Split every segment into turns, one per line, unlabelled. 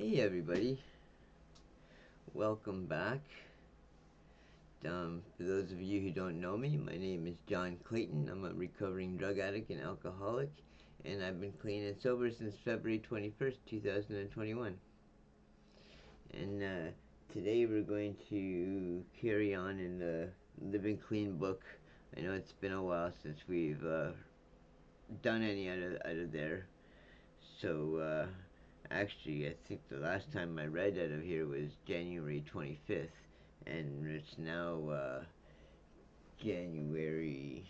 Hey everybody, welcome back. For those of you who don't know me, my name is John Clayton. I'm a recovering drug addict and alcoholic, and I've been clean and sober since February 21st, 2021. And today we're going to carry on in the Living Clean book. I know it's been a while since we've done any out of there. So actually, I think the last time I read out of here was January 25th, and it's now January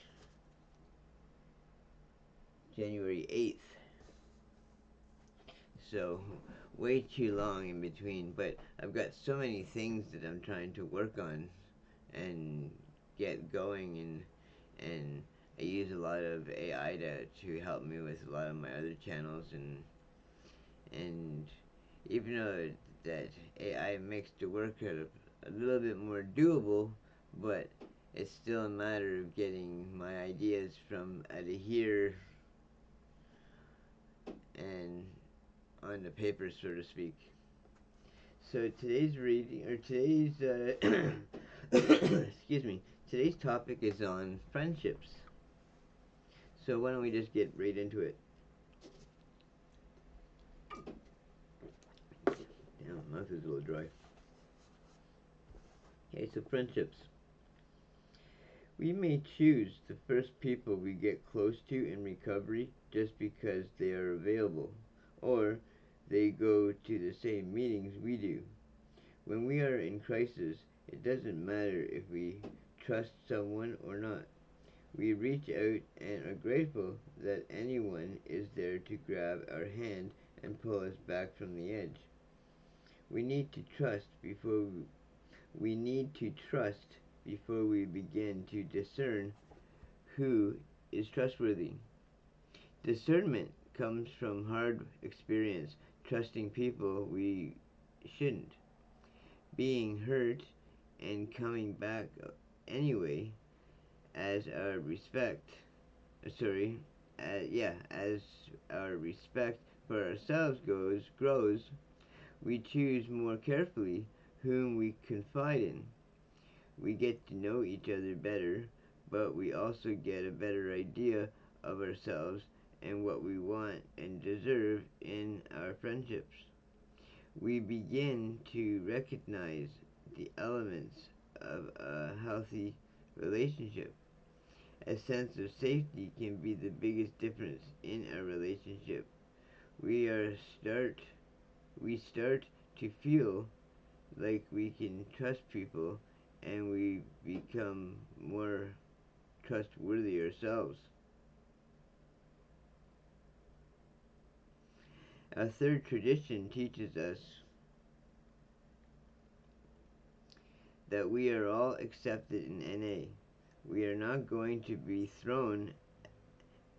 8th. So way too long in between, but I've got so many things that I'm trying to work on and get going, and I use a lot of AI to help me with a lot of my other channels, and even though that AI makes the work a little bit more doable, but it's still a matter of getting my ideas from out of here and on the paper, so to speak. So today's reading, or today's, excuse me, today's topic is on friendships. So why don't we just get right into it? Damn, my mouth is a little dry. Okay, so friendships. We may choose the first people we get close to in recovery just because they are available, or they go to the same meetings we do. When we are in crisis, it doesn't matter if we trust someone or not. We reach out and are grateful that anyone is there to grab our hand and pull us back from the edge. We need to trust before we begin to discern who is trustworthy. Discernment comes from hard experience, trusting people we shouldn't, being hurt and coming back anyway. As our respect sorry as our respect for ourselves grows, we choose more carefully whom we confide in. We get to know each other better, but we also get a better idea of ourselves and what we want and deserve in our friendships. We begin to recognize the elements of a healthy relationship. A sense of safety can be the biggest difference in a relationship. We start to feel like we can trust people, and we become more trustworthy ourselves. A third tradition teaches us that we are all accepted in NA. We are not going to be thrown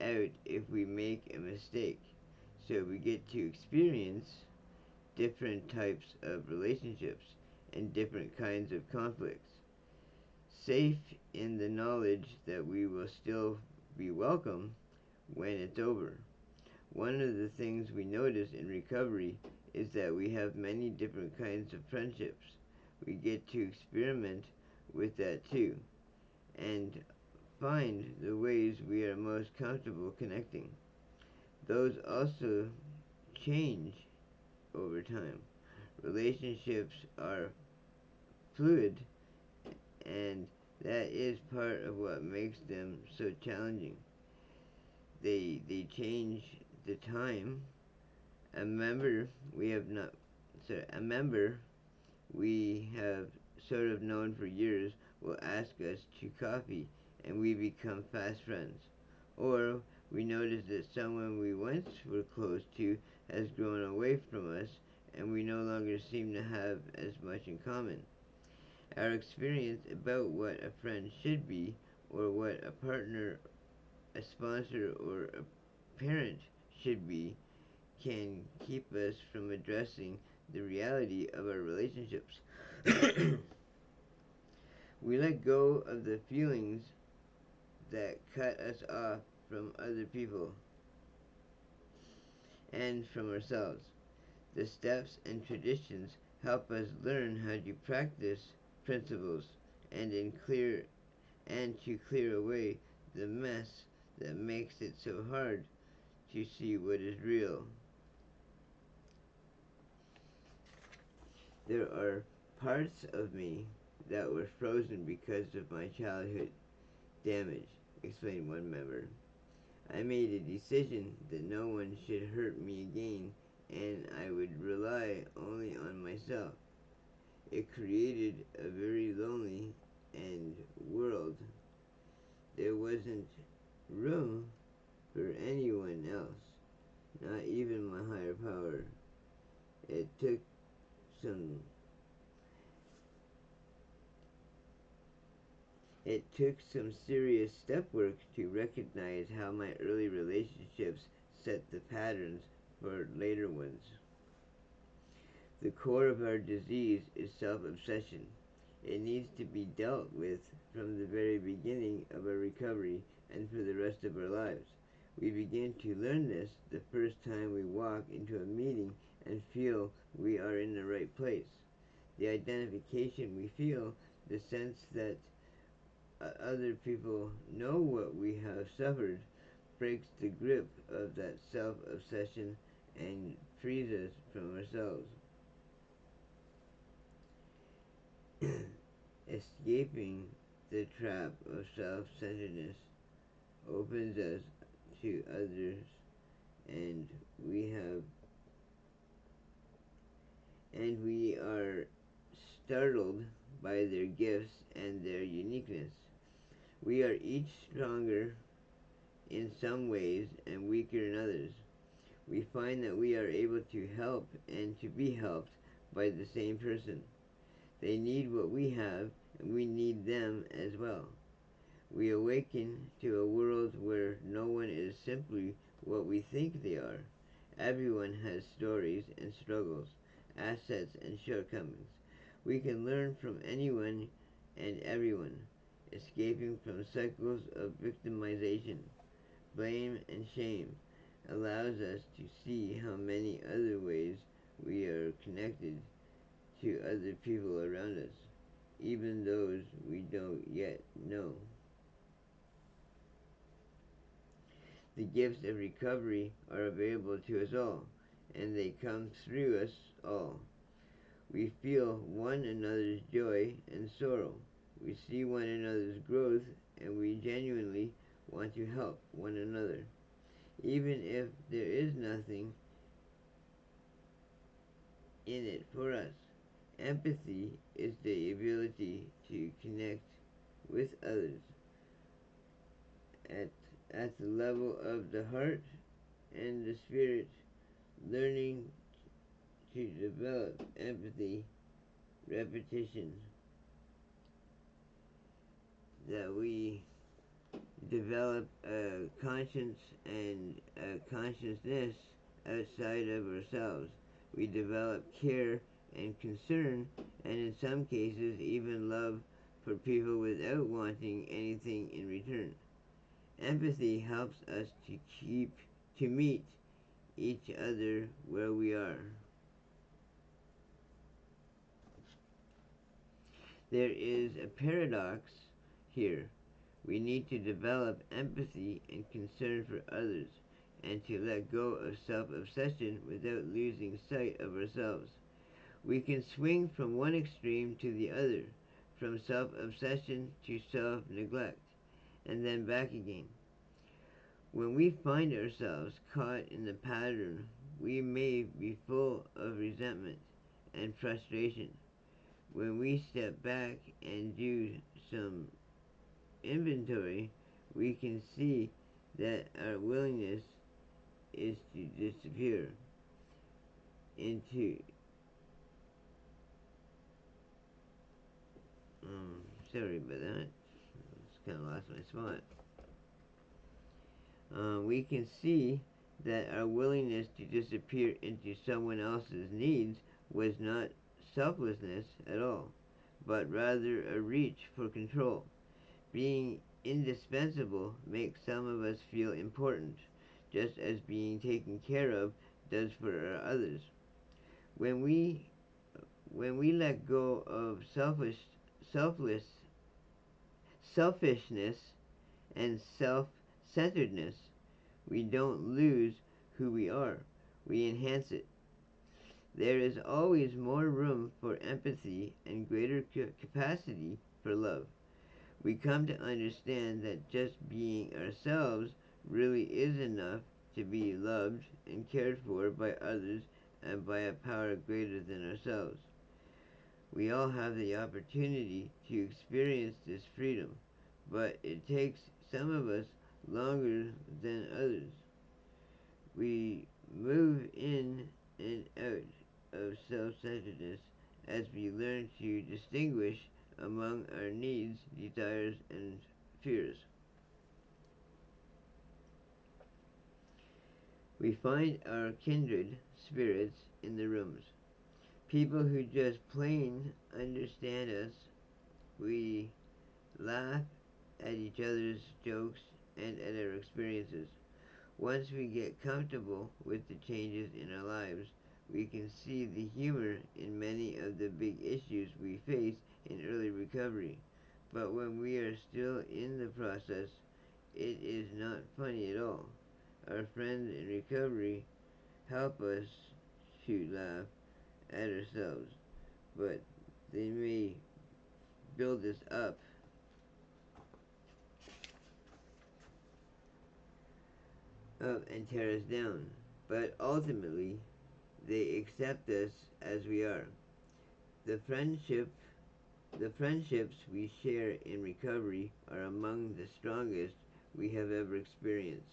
out if we make a mistake. So we get to experience different types of relationships and different kinds of conflicts, safe in the knowledge that we will still be welcome when it's over. One of the things we notice in recovery is that we have many different kinds of friendships. We get to experiment with that too, and find the ways we are most comfortable connecting. Those also change over time. Relationships are fluid, and that is part of what makes them so challenging. They change the time. A member we have not a member we have sort of known for years will ask us to coffee, and we become fast friends. Or we notice that someone we once were close to has grown away from us, and we no longer seem to have as much in common. Our experience about what a friend should be, or what a partner, a sponsor, or a parent should be, can keep us from addressing the reality of our relationships. We let go of the feelings that cut us off from other people and from ourselves. The steps and traditions help us learn how to practice principles and to clear away the mess that makes it so hard to see what is real. There are parts of me that were frozen because of my childhood damage, explained one member. I made a decision that no one should hurt me again and I would rely only on myself. It created a very lonely and world. There wasn't room for anyone else, not even my higher power. It took some It took some serious step work to recognize how my early relationships set the patterns for later ones. The core of our disease is self-obsession. It needs to be dealt with from the very beginning of our recovery and for the rest of our lives. We begin to learn this the first time we walk into a meeting and feel we are in the right place. The identification we feel, the sense that other people know what we have suffered, breaks the grip of that self-obsession and frees us from ourselves. Escaping the trap of self-centeredness opens us to others, and we are startled by their gifts and their uniqueness. We are each stronger in some ways and weaker in others. We find that we are able to help and to be helped by the same person. They need what we have, and we need them as well. We awaken to a world where no one is simply what we think they are. Everyone has stories and struggles, assets and shortcomings. We can learn from anyone and everyone, escaping from cycles of victimization, blame, and shame allows us to see how many other ways we are connected to other people around us, even those we don't yet know. The gifts of recovery are available to us all, and they come through us all. We feel one another's joy and sorrow. We see one another's growth, and we genuinely want to help one another. Even if there is nothing in it for us, empathy is the ability to connect with others at, at the level of the heart and the spirit, learning to develop empathy, repetition, that we develop a conscience and a consciousness outside of ourselves. We develop care and concern, and in some cases even love for people without wanting anything in return. Empathy helps us to meet each other where we are. There is a paradox here. We need to develop empathy and concern for others, and to let go of self-obsession without losing sight of ourselves. We can swing from one extreme to the other, from self-obsession to self-neglect, and then back again. When we find ourselves caught in the pattern, we may be full of resentment and frustration. When we step back and do some inventory, we can see that our willingness is to disappear into sorry about that. Just kind of lost my spot. We can see that our willingness to disappear into someone else's needs was not selflessness at all, but rather a reach for control. Being indispensable makes some of us feel important, just as being taken care of does for others. When we when we let go of selfless selfishness and self-centeredness, we don't lose who we are. We enhance it. There is always more room for empathy and greater capacity for love. We come to understand that just being ourselves really is enough to be loved and cared for by others and by a power greater than ourselves. We all have the opportunity to experience this freedom, but it takes some of us longer than others. We move in and out of self centeredness as we learn to distinguish among our needs, desires, and fears. We find our kindred spirits in the rooms. People who just plain understand us. We laugh at each other's jokes and at our experiences. Once we get comfortable with the changes in our lives, we can see the humor in many of the big issues we face in early recovery. But when we are still in the process, it is not funny at all. Our friends in recovery help us to laugh at ourselves, but they may build us up and tear us down. But ultimately, they accept us as we are. The friendship the friendships we share in recovery are among the strongest we have ever experienced.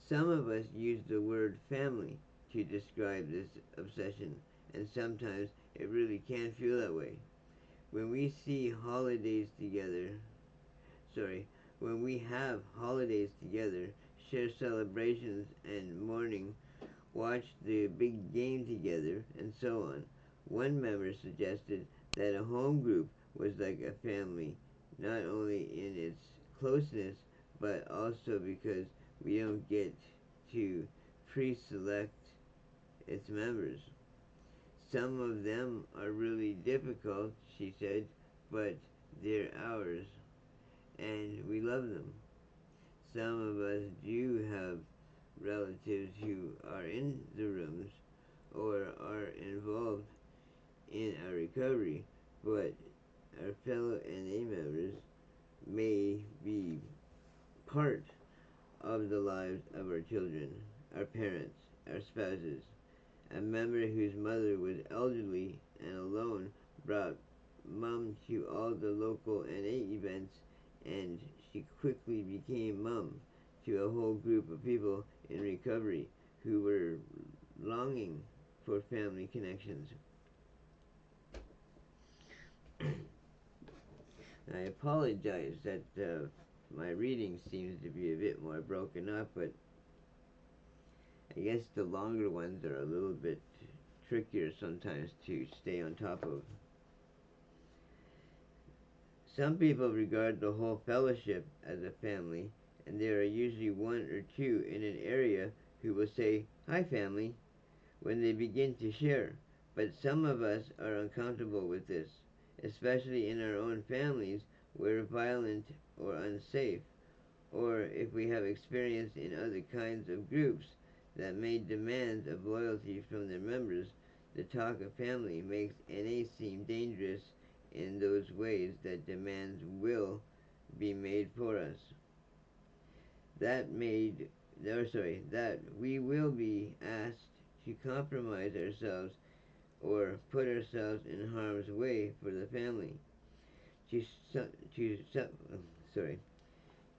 Some of us use the word family to describe this obsession, and sometimes it really can feel that way. When we see holidays together, sorry, when we have holidays together, share celebrations and mourning, watch the big game together, and so on. One member suggested that a home group was like a family, not only in its closeness, but also because we don't get to pre select its members. Some of them are really difficult, she said, but they're ours, and we love them. Some of us do have relatives who are in the rooms or are involved in our recovery, but our fellow NA members may be part of the lives of our children, our parents, our spouses. A member whose mother was elderly and alone brought mom to all the local NA events, and she quickly became mom to a whole group of people in recovery who were longing for family connections. I apologize that my reading seems to be a bit more broken up, but I guess the longer ones are a little bit trickier sometimes to stay on top of. Some people regard the whole fellowship as a family, and there are usually one or two in an area who will say, "Hi, family," when they begin to share. But some of us are uncomfortable with this, especially in our own families where violent or unsafe, or if we have experience in other kinds of groups that made demands of loyalty from their members. The talk of family makes NA seem dangerous in those ways that demands will be made for us. That we will be asked to compromise ourselves or put ourselves in harm's way for the family. To some, to some, sorry,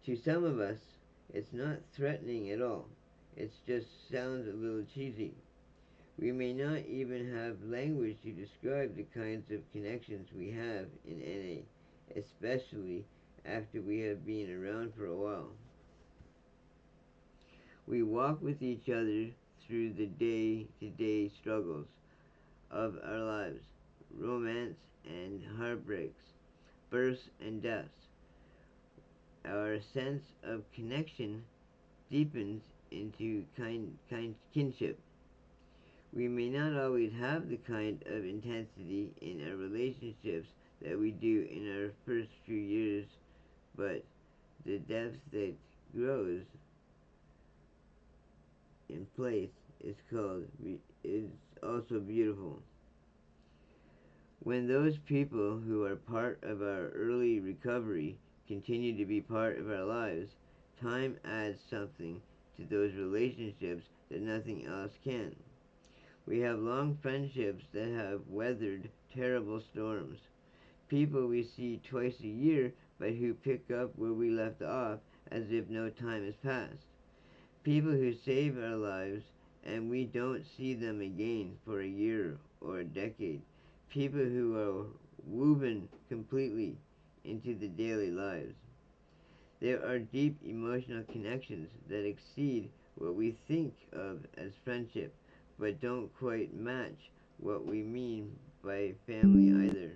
to some of us, it's not threatening at all. It just sounds a little cheesy. We may not even have language to describe the kinds of connections we have in NA, especially after we have been around for a while. We walk with each other through the day-to-day struggles of our lives, romance and heartbreaks, births and deaths. Our sense of connection deepens into kinship. We may not always have the kind of intensity in our relationships that we do in our first few years, but the depth that grows in place is also beautiful. When those people who are part of our early recovery continue to be part of our lives, time adds something to those relationships that nothing else can. We have long friendships that have weathered terrible storms. People we see twice a year but who pick up where we left off as if no time has passed. People who save our lives and we don't see them again for a year or a decade. People who are woven completely into the daily lives. There are deep emotional connections that exceed what we think of as friendship, but don't quite match what we mean by family either.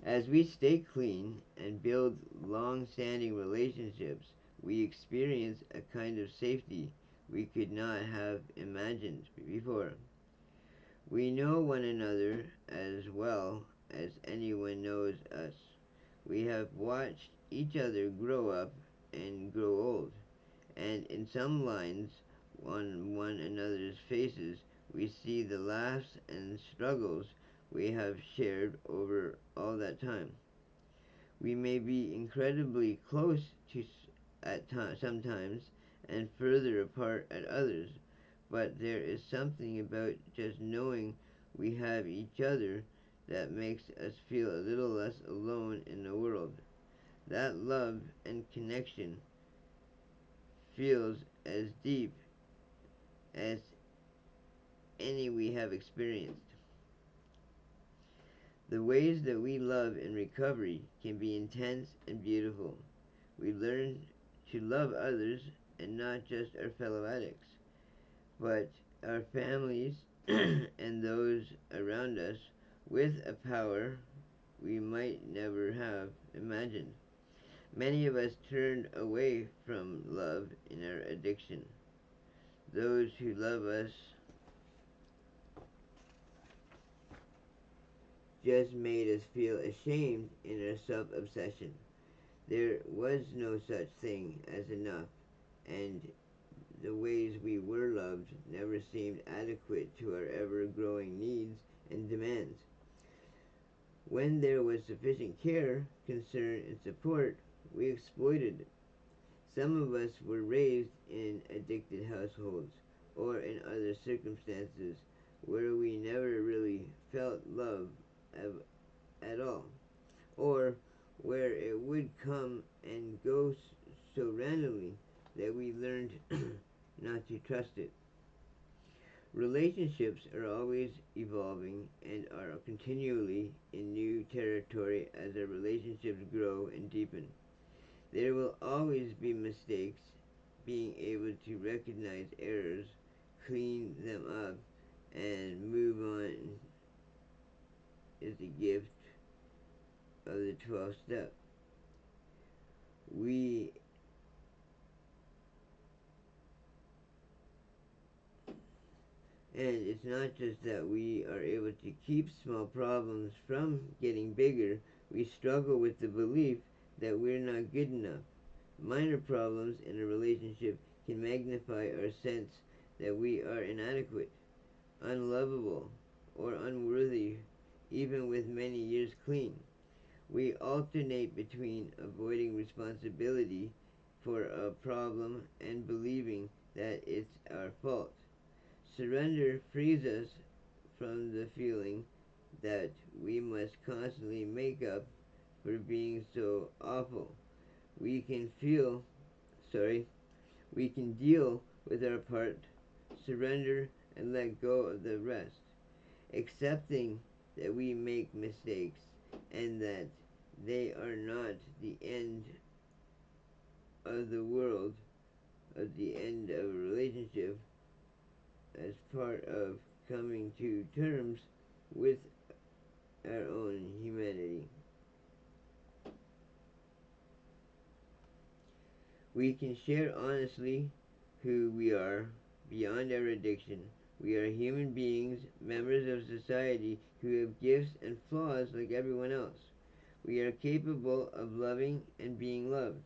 As we stay clean and build long standing relationships, we experience a kind of safety we could not have imagined before. We know one another as well as anyone knows us. We have watched each other grow up and grow old, and in some lines on one another's faces, we see the laughs and struggles we have shared over all that time. We may be incredibly close to sometimes and further apart at others, but there is something about just knowing we have each other that makes us feel a little less alone in the world. That love and connection feels as deep as any we have experienced. The ways that we love in recovery can be intense and beautiful. We learn to love others and not just our fellow addicts, but our families and those around us with a power we might never have imagined. Many of us turned away from love in our addiction. Those who love us just made us feel ashamed in our self obsession. There was no such thing as enough, and the ways we were loved never seemed adequate to our ever growing needs and demands. When there was sufficient care, concern, and support, we exploited it. Some of us were raised in addicted households or in other circumstances where we never really felt love at all, or where it would come and go so randomly that we learned not to trust it. Relationships are always evolving and are continually in new territory as our relationships grow and deepen. There will always be mistakes. Being able to recognize errors, clean them up, and move on is the gift of the 12th step. We And it's not just that we are able to keep small problems from getting bigger, we struggle with the belief that we're not good enough. Minor problems in a relationship can magnify our sense that we are inadequate, unlovable, or unworthy, even with many years clean. We alternate between avoiding responsibility for a problem and believing that it's our fault. Surrender frees us from the feeling that we must constantly make up for being so awful. We can feel, sorry, we can deal with our part, surrender, and let go of the rest, accepting that we make mistakes and that they are not the end of the world, of the end of a relationship, as part of coming to terms with our own humanity. We can share honestly who we are beyond our addiction. We are human beings, members of society who have gifts and flaws like everyone else. We are capable of loving and being loved,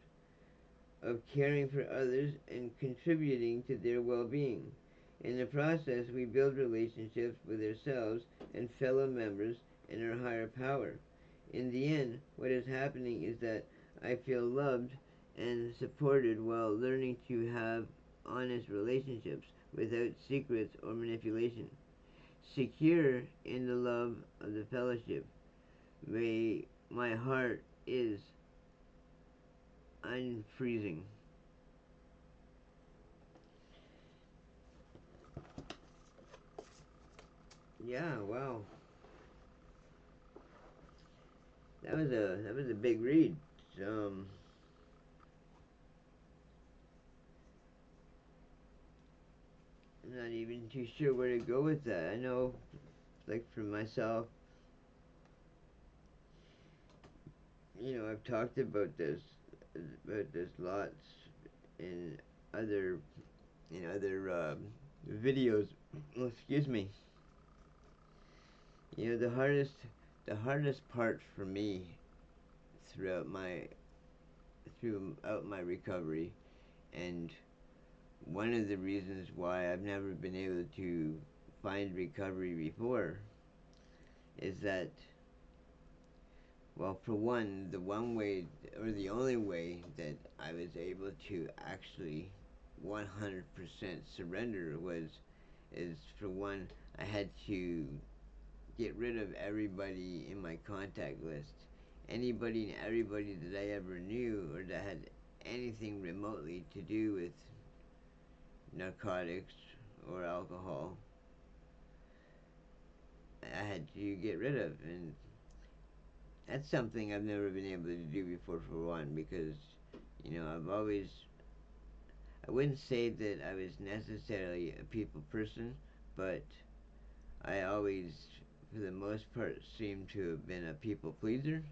of caring for others and contributing to their well being. In the process, we build relationships with ourselves and fellow members and our higher power. In the end, what is happening is that I feel loved and supported while learning to have honest relationships without secrets or manipulation. Secure in the love of the fellowship, may my heart is unfreezing. Yeah, wow. That was a big read. Um, I'm not even too sure where to go with that. I know, like for myself, I've talked about this lots in other videos. Oh, excuse me. The hardest part for me throughout my throughout my recovery, and one of the reasons why I've never been able to find recovery before is that, well, for one, the one way or the only way that I was able to actually 100% surrender is for one, I had to get rid of everybody in my contact list. Anybody and everybody that I ever knew or that had anything remotely to do with narcotics or alcohol, I had to get rid of. And that's something I've never been able to do before, for one, because, I've always, I wouldn't say that I was necessarily a people person, but I always, for the most part, seem to have been a people pleaser,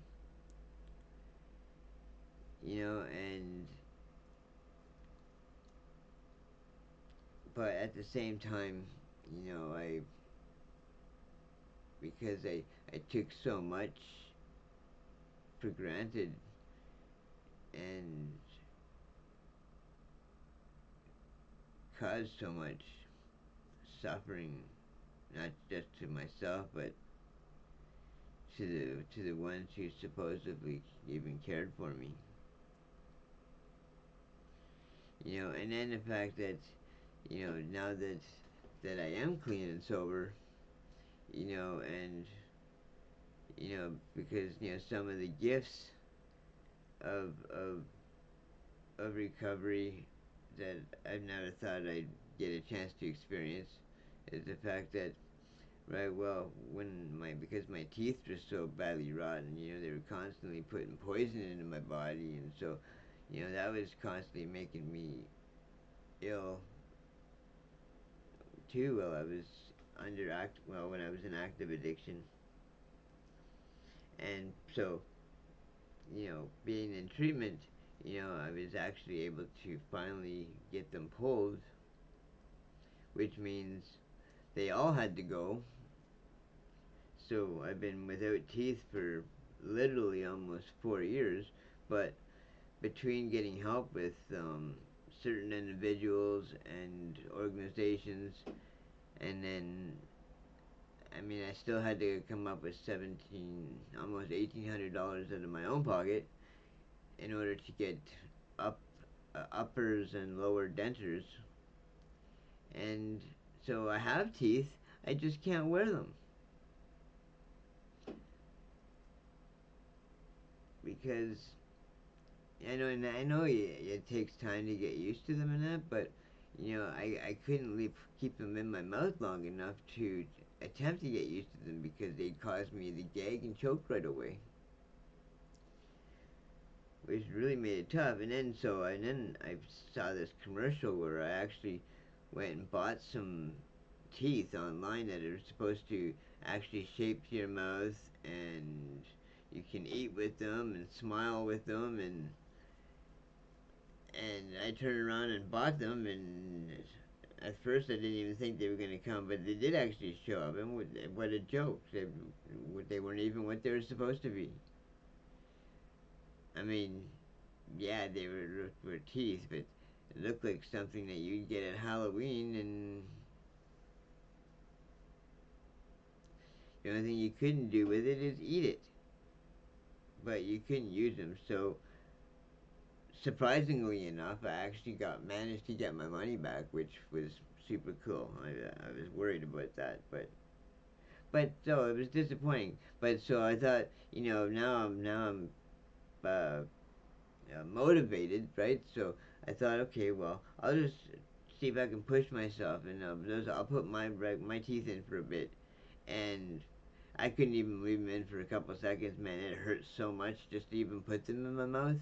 and, but at the same time, I, because I took so much for granted and caused so much suffering, not just to myself, but to the ones who supposedly even cared for me. And then the fact that, now that I am clean and sober, and because some of the gifts of of of recovery that I've never thought I'd get a chance to experience is the fact that, right, well, because my teeth were so badly rotten, they were constantly putting poison into my body, and so, that was constantly making me ill too. While I was when I was in active addiction, and so, being in treatment, I was actually able to finally get them pulled, which means they all had to go. So I've been without teeth for literally almost 4 years, but between getting help with certain individuals and organizations, and then I still had to come up with almost $1,800 out of my own pocket in order to get up uppers and lower dentures, and so I have teeth. I just can't wear them because I know it takes time to get used to them and that, but I couldn't keep them in my mouth long enough to attempt to get used to them because they'd cause me to gag and choke right away, which really made it tough. And then I saw this commercial where I actually went and bought some teeth online that are supposed to actually shape your mouth, and you can eat with them and smile with them, and I turned around and bought them, and at first I didn't even think they were going to come, but they did actually show up, and what a joke. They weren't even what they were supposed to be. I mean, yeah, they were teeth, but it looked like something that you'd get at Halloween, and the only thing you couldn't do with it is eat it. But you couldn't use them, so surprisingly enough, I actually got managed to get my money back, which was super cool. I was worried about that, but so it was disappointing. But so I thought, now I'm uh, motivated, right? So I thought, okay, well, I'll just see if I can push myself, and I'll put my teeth in for a bit, and I couldn't even leave them in for a couple seconds. Man, it hurt so much just to even put them in my mouth.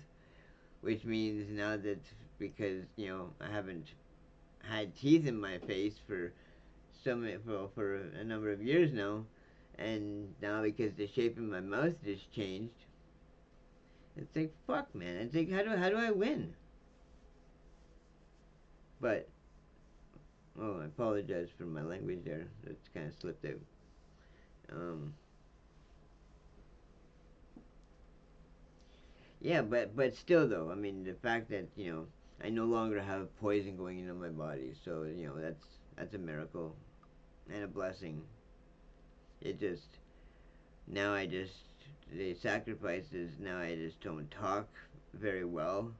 Which means now that because I haven't had teeth in my face for a number of years now, and now because the shape of my mouth just changed, it's like fuck, man. It's like how do I win? But oh, I apologize for my language there. It's kind of slipped out. Um, yeah, but still though, I mean the fact that I no longer have poison going into my body, so that's a miracle and a blessing. It just now I just the sacrifices now I just don't talk very well,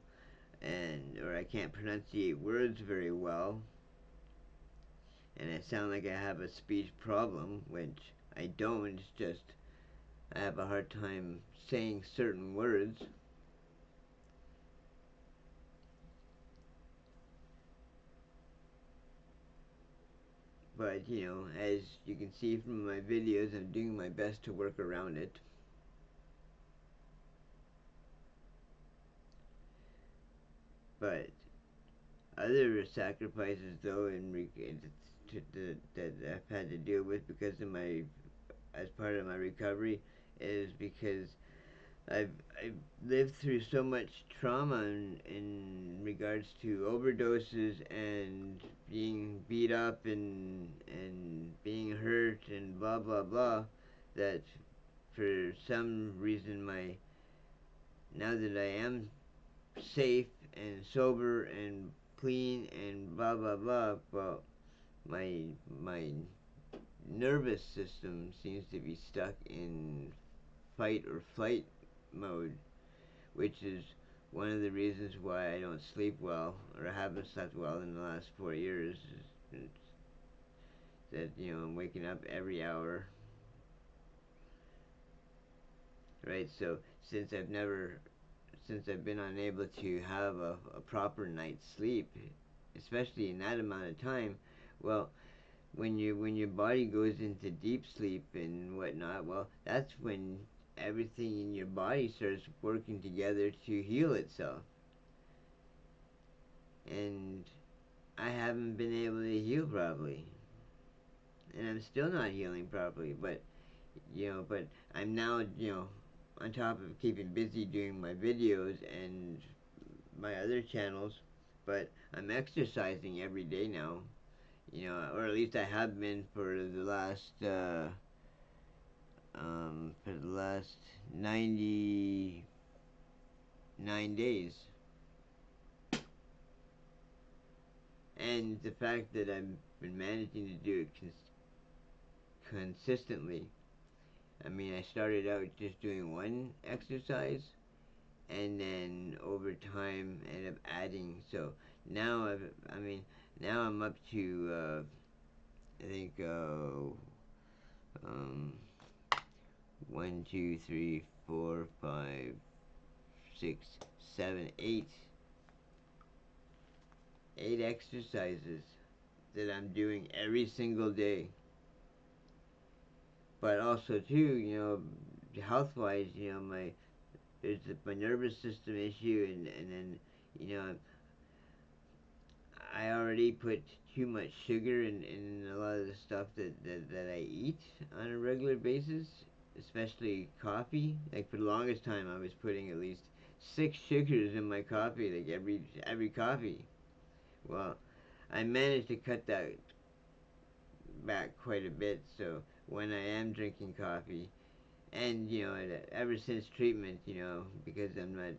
and or I can't pronunciate words very well, and I sound like I have a speech problem, which I don't. It's just I have a hard time saying certain words. But as you can see from my videos, I'm doing my best to work around it. But other sacrifices, though, that I've had to deal with because of my as part of my recovery is because I've I've lived through so much trauma in regards to overdoses and being beat up and being hurt and blah blah blah that for some reason my now that I am safe and sober and clean and blah blah blah, well my my nervous system seems to be stuck in fight or flight mode, which is one of the reasons why I don't sleep well or haven't slept well in the last 4 years. Is that I'm waking up every hour, right? So since I've never, since I've been unable to have a proper night's sleep, especially in that amount of time, well, when your body goes into deep sleep and whatnot, well, that's when everything in your body starts working together to heal itself. And I haven't been able to heal properly, and I'm still not healing properly. But I'm now on top of keeping busy doing my videos and my other channels. But I'm exercising every day now, or at least I have been for the last 99 days. And the fact that I've been managing to do it consistently. I mean, I started out just doing one exercise, and then over time ended up adding. So now I mean, now I'm up to I think um, 1, 2, 3, 4, 5, 6, 7, 8 exercises that I'm doing every single day. But also too, health wise, there's my nervous system issue, and then you know I already put too much sugar in a lot of the stuff that I eat on a regular basis, especially coffee. Like for the longest time, I was putting at least 6 sugars in my coffee, like every coffee. Well, I managed to cut that back quite a bit. So when I am drinking coffee, and ever since treatment, because I'm not,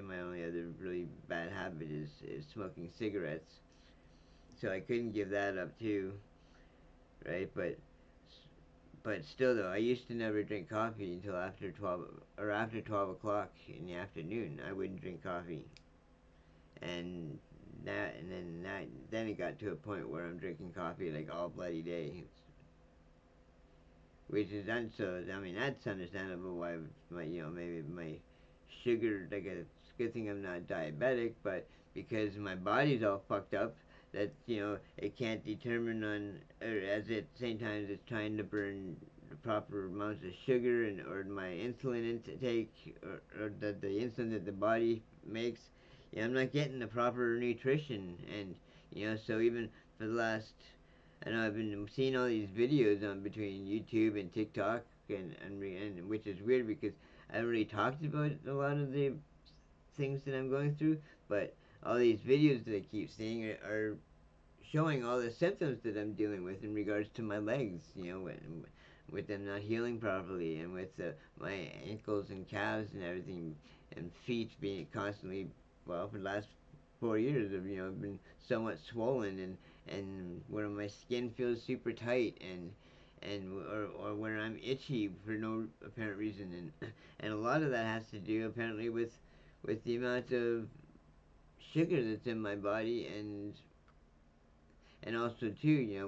my only other really bad habit is smoking cigarettes. So I couldn't give that up too, right? But still though, I used to never drink coffee until after 12 or after 12 o'clock in the afternoon. I wouldn't drink coffee, and then it got to a point where I'm drinking coffee like all bloody day, which is so. I mean, that's understandable why my maybe my sugar, like it's a good thing I'm not diabetic, but because my body's all fucked up, that it can't determine on, or as at the same time it's trying to burn the proper amounts of sugar and or my insulin intake, or the insulin that the body makes. I'm not getting the proper nutrition, and so even for the last, I know I've been seeing all these videos on between YouTube and TikTok, and which is weird because I haven't really talked about a lot of the things that I'm going through, but all these videos that I keep seeing are showing all the symptoms that I'm dealing with in regards to my legs, with them not healing properly, and with my ankles and calves and everything, and feet being constantly, well, for the last 4 years, I've been somewhat swollen, and where my skin feels super tight, or where I'm itchy for no apparent reason, and a lot of that has to do apparently with the amount of sugar that's in my body, and also too,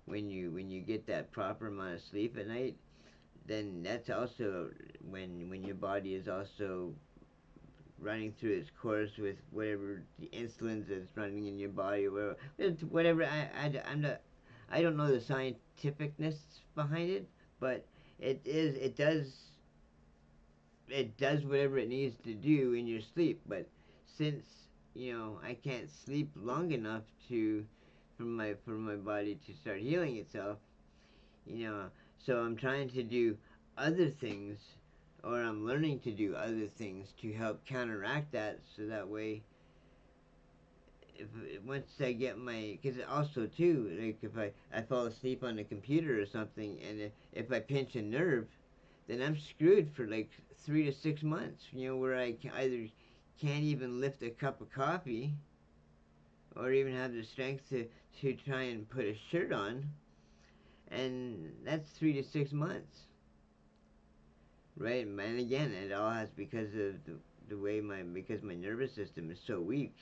when you get that proper amount of sleep at night, then that's also when your body is also running through its course with whatever the insulin that's running in your body, or whatever. I'm not, I don't know the scientificness behind it, but it does whatever it needs to do in your sleep. But since I can't sleep long enough to for my body to start healing itself, you know, so I'm trying to do other things, or I'm learning to do other things to help counteract that, so that way, if once I get my, because also too, like if I fall asleep on the computer or something, and if I pinch a nerve, then I'm screwed for like 3 to 6 months. Where I either can't even lift a cup of coffee, or even have the strength to try and put a shirt on, and that's 3 to 6 months, right? And again, it all has because of the way because my nervous system is so weak.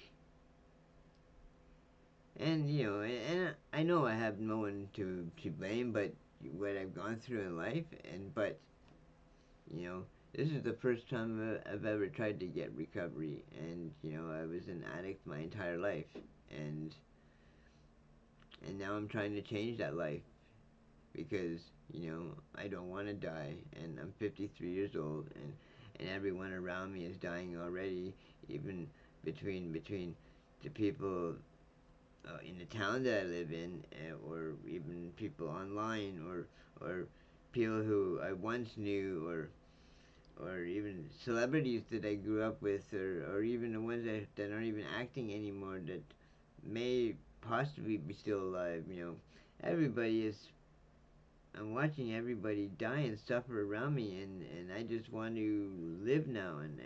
And and I know I have no one to blame, but what I've gone through in life, but you know this is the first time I've ever tried to get recovery, and I was an addict my entire life, and now I'm trying to change that life, because I don't want to die, and I'm 53 years old, and everyone around me is dying already, even between the people in the town that I live in, or even people online, or people who I once knew, or even celebrities that I grew up with, or even the ones that aren't even acting anymore, that may possibly be still alive. Everybody is. I'm watching everybody die and suffer around me, and I just want to live now, and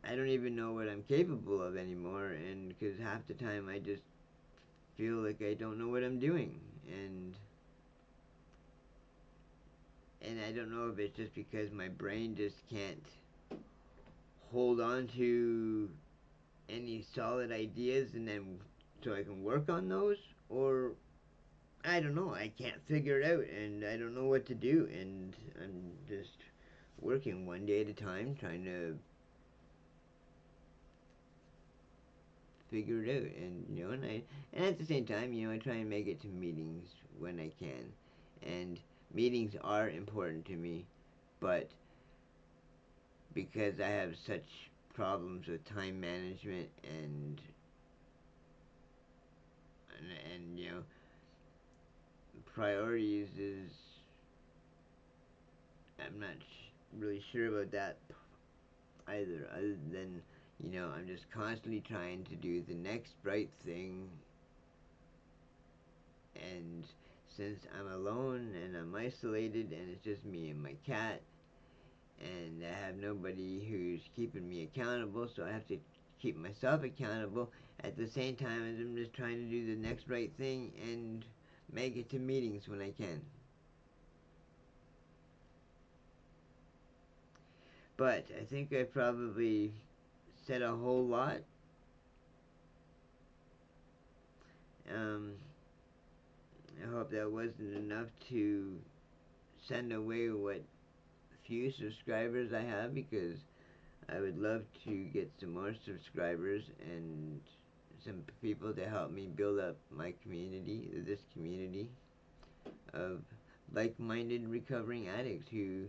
I don't even know what I'm capable of anymore, and because half the time I just feel like I don't know what I'm doing, and I don't know if it's just because my brain just can't hold on to any solid ideas, and then so I can work on those, or I don't know, I can't figure it out, and I don't know what to do, and I'm just working one day at a time, trying to figure it out, and at the same time, I try and make it to meetings when I can, and meetings are important to me, but because I have such problems with time management, and priorities, is I'm not really sure about that either, other than, I'm just constantly trying to do the next right thing. And since I'm alone and I'm isolated and it's just me and my cat, and I have nobody who's keeping me accountable, so I have to keep myself accountable at the same time as I'm just trying to do the next right thing and make it to meetings when I can. But I think I probably said a whole lot. Um, I hope that wasn't enough to send away what few subscribers I have, because I would love to get some more subscribers and some people to help me build up my community, this community of like-minded recovering addicts who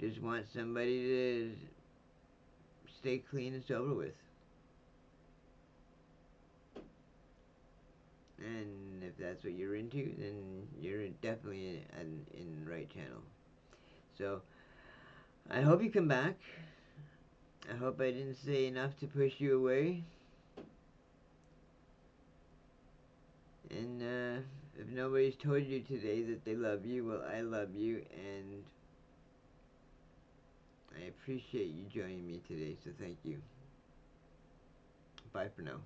just want somebody to stay clean and sober with. And if that's what you're into, then you're definitely in the right channel. So I hope you come back. I hope I didn't say enough to push you away. And if nobody's told you today that they love you, well, I love you, and I appreciate you joining me today, so thank you. Bye for now.